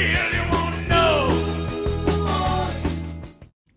really want to know.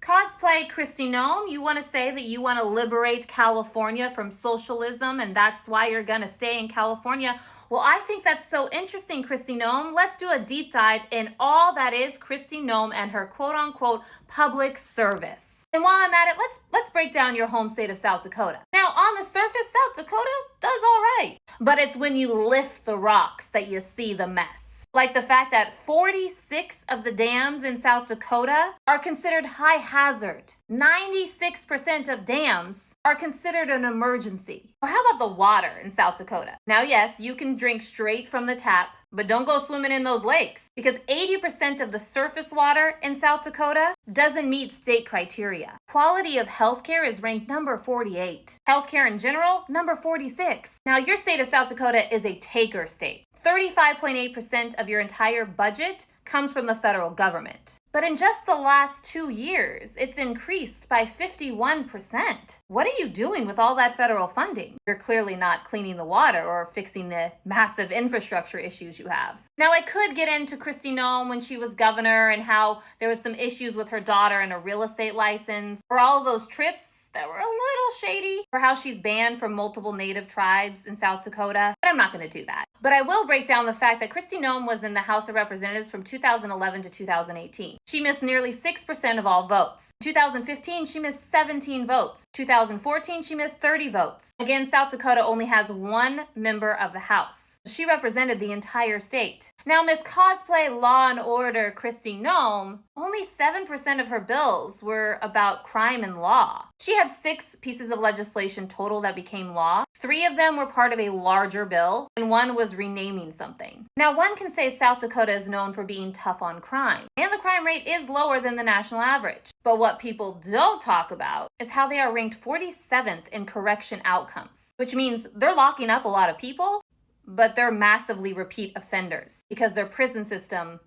Cosplay Kristi Noem, you want to say that you want to liberate California from socialism and that's why you're going to stay in California. Well, I think that's so interesting, Kristi Noem. Let's do a deep dive in all that is Kristi Noem and her quote-unquote public service. And while I'm at it, let's break down your home state of South Dakota. Now, on the surface, South Dakota does all right. But it's when you lift the rocks that you see the mess. Like the fact that 46 of the dams in South Dakota are considered high hazard. 96% of dams are considered an emergency. Or how about the water in South Dakota? Now, yes, you can drink straight from the tap, but don't go swimming in those lakes because 80% of the surface water in South Dakota doesn't meet state criteria. Quality of healthcare is ranked number 48. Healthcare in general, number 46. Now, your state of South Dakota is a taker state. 35.8% of your entire budget comes from the federal government. But in just the last 2 years, it's increased by 51%. What are you doing with all that federal funding? You're clearly not cleaning the water or fixing the massive infrastructure issues you have. Now, I could get into Kristi Noem when she was governor and how there was some issues with her daughter and a real estate license, or all of those trips that were a little shady, or how she's banned from multiple native tribes in South Dakota, but I'm not going to do that. But I will break down the fact that Kristi Noem was in the House of Representatives from 2011 to 2018. She missed nearly 6% of all votes. In 2015, she missed 17 votes. 2014, she missed 30 votes. Again, South Dakota only has one member of the House. She represented the entire state. Now, Miss Cosplay Law and Order Kristi Noem, only 7% of her bills were about crime and law. She had 6 pieces of legislation total that became law. 3 of them were part of a larger bill, and 1 was renaming something. Now, one can say South Dakota is known for being tough on crime, and the crime rate is lower than the national average. But what people don't talk about is how they are ranked 47th in correction outcomes, which means they're locking up a lot of people, but they're massively repeat offenders because their prison system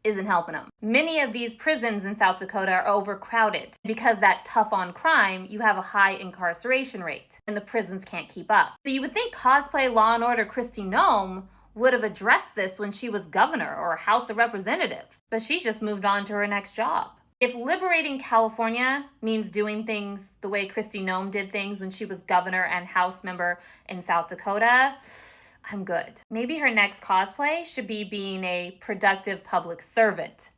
isn't helping them. Many of these prisons in South Dakota are overcrowded. Because that tough on crime, you have a high incarceration rate, and the prisons can't keep up. So you would think Cosplay Law and Order Kristi Noem would have addressed this when she was governor or House of Representative, but she's just moved on to her next job. If liberating California means doing things the way Kristi Noem did things when she was governor and House member in South Dakota, I'm good. Maybe her next cosplay should be being a productive public servant